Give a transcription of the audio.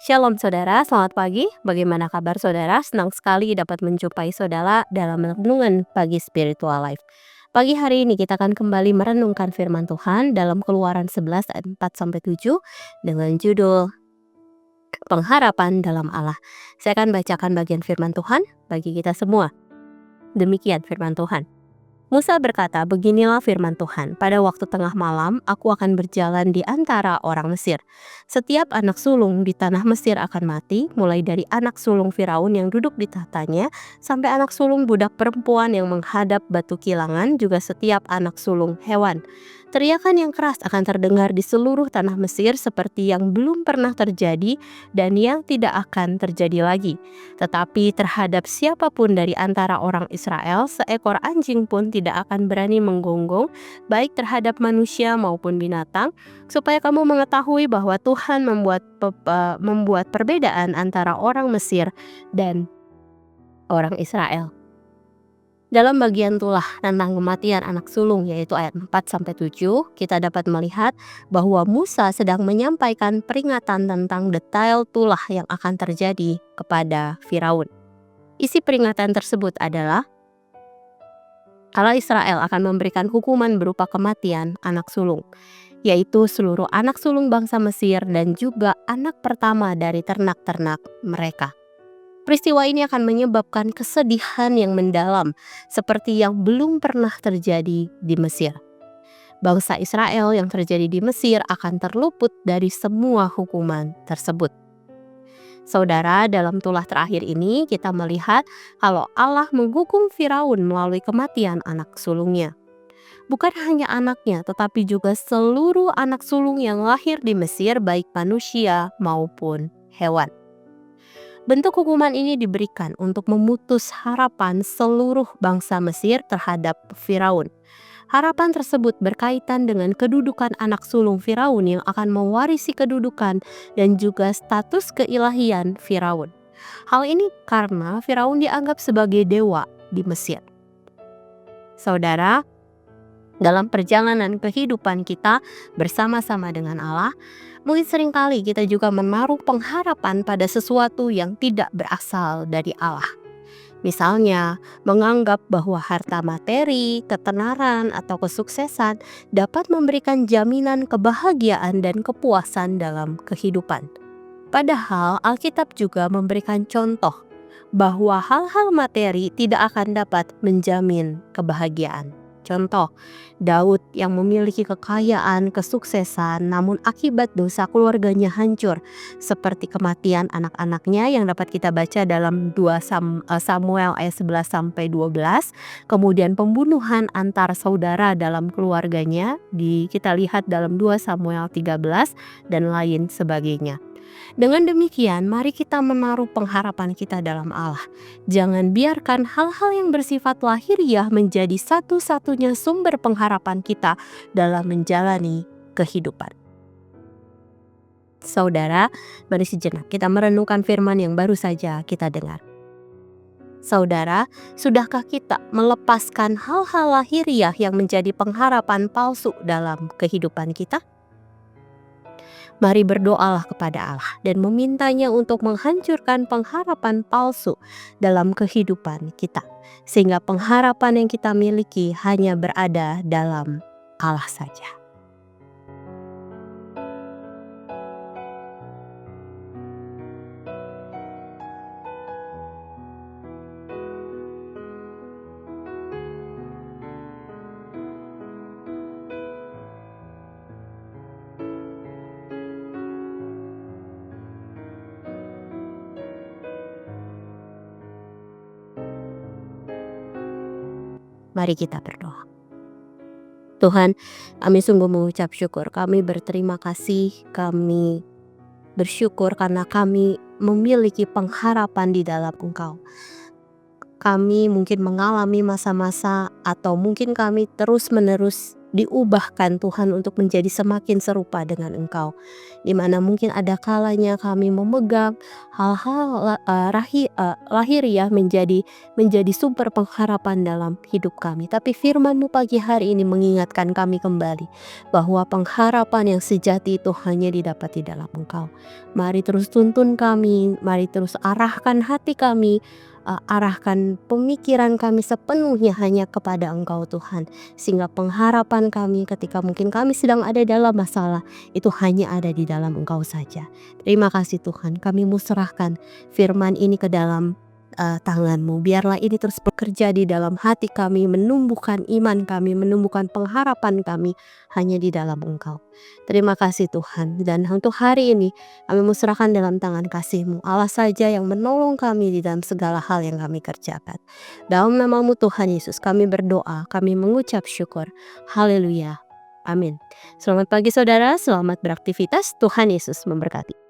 Shalom saudara, selamat pagi. Bagaimana kabar saudara? Senang sekali dapat menjumpai saudara dalam renungan pagi spiritual life. Pagi hari ini kita akan kembali merenungkan firman Tuhan dalam Keluaran 11 ayat 4-7 dengan judul Pengharapan dalam Allah. Saya akan bacakan bagian firman Tuhan bagi kita semua. Demikian firman Tuhan. Musa berkata, "Beginilah firman Tuhan, pada waktu tengah malam aku akan berjalan di antara orang Mesir. Setiap anak sulung di tanah Mesir akan mati, mulai dari anak sulung Firaun yang duduk di tahtanya, sampai anak sulung budak perempuan yang menghadap batu kilangan, juga setiap anak sulung hewan. Teriakan yang keras akan terdengar di seluruh tanah Mesir seperti yang belum pernah terjadi dan yang tidak akan terjadi lagi. Tetapi terhadap siapapun dari antara orang Israel, seekor anjing pun tidak akan berani menggonggong, baik terhadap manusia maupun binatang, supaya kamu mengetahui bahwa Tuhan membuat perbedaan antara orang Mesir dan orang Israel." Dalam bagian tulah tentang kematian anak sulung yaitu ayat 4-7, kita dapat melihat bahwa Musa sedang menyampaikan peringatan tentang detail tulah yang akan terjadi kepada Firaun. Isi peringatan tersebut adalah Allah Israel akan memberikan hukuman berupa kematian anak sulung, yaitu seluruh anak sulung bangsa Mesir dan juga anak pertama dari ternak-ternak mereka. Peristiwa ini akan menyebabkan kesedihan yang mendalam seperti yang belum pernah terjadi di Mesir. Bangsa Israel yang terjadi di Mesir akan terluput dari semua hukuman tersebut. Saudara, dalam tulah terakhir ini kita melihat kalau Allah menghukum Firaun melalui kematian anak sulungnya. Bukan hanya anaknya, tetapi juga seluruh anak sulung yang lahir di Mesir, baik manusia maupun hewan. Bentuk hukuman ini diberikan untuk memutus harapan seluruh bangsa Mesir terhadap Firaun. Harapan tersebut berkaitan dengan kedudukan anak sulung Firaun yang akan mewarisi kedudukan dan juga status keilahian Firaun. Hal ini karena Firaun dianggap sebagai dewa di Mesir. Saudara, dalam perjalanan kehidupan kita bersama-sama dengan Allah, mungkin seringkali kita juga menaruh pengharapan pada sesuatu yang tidak berasal dari Allah. Misalnya, menganggap bahwa harta materi, ketenaran, atau kesuksesan dapat memberikan jaminan kebahagiaan dan kepuasan dalam kehidupan. Padahal Alkitab juga memberikan contoh bahwa hal-hal materi tidak akan dapat menjamin kebahagiaan. Contoh, Daud yang memiliki kekayaan, kesuksesan, namun akibat dosa keluarganya hancur, seperti kematian anak-anaknya yang dapat kita baca dalam 2 Samuel ayat 11-12, kemudian pembunuhan antar saudara dalam keluarganya, kita lihat dalam 2 Samuel 13, dan lain sebagainya. Dengan demikian, mari kita menaruh pengharapan kita dalam Allah. Jangan biarkan hal-hal yang bersifat lahiriah menjadi satu-satunya sumber pengharapan kita dalam menjalani kehidupan. Saudara, mari sejenak kita merenungkan firman yang baru saja kita dengar. Saudara, sudahkah kita melepaskan hal-hal lahiriah yang menjadi pengharapan palsu dalam kehidupan kita? Mari berdoalah kepada Allah dan memintanya untuk menghancurkan pengharapan palsu dalam kehidupan kita, sehingga pengharapan yang kita miliki hanya berada dalam Allah saja. Mari kita berdoa. Tuhan, kami sungguh mengucap syukur, kami berterima kasih, kami bersyukur karena kami memiliki pengharapan di dalam Engkau. kami mungkin mengalami masa-masa atau mungkin kami terus-menerus diubahkan Tuhan untuk menjadi semakin serupa dengan Engkau. Di mana mungkin ada kalanya kami memegang hal-hal lahiriah menjadi sumber pengharapan dalam hidup kami. Tapi firman-Mu pagi hari ini mengingatkan kami kembali bahwa pengharapan yang sejati itu hanya didapat di dalam Engkau. Mari terus tuntun kami, mari terus arahkan hati kami, arahkan pemikiran kami sepenuhnya hanya kepada Engkau Tuhan. Sehingga pengharapan kami ketika mungkin kami sedang ada dalam masalah, itu hanya ada di dalam Engkau saja. Terima kasih Tuhan, kami mau serahkan firman ini ke dalam tangan-Mu. Biarlah ini terus bekerja di dalam hati kami, menumbuhkan iman kami, menumbuhkan pengharapan kami hanya di dalam Engkau. Terima kasih Tuhan, dan untuk hari ini kami mau serahkan dalam tangan kasih-Mu. Allah saja yang menolong kami di dalam segala hal yang kami kerjakan. Dalam nama-Mu Tuhan Yesus kami berdoa, kami mengucap syukur. Haleluya. Amin. Selamat pagi saudara, selamat beraktivitas. Tuhan Yesus memberkati.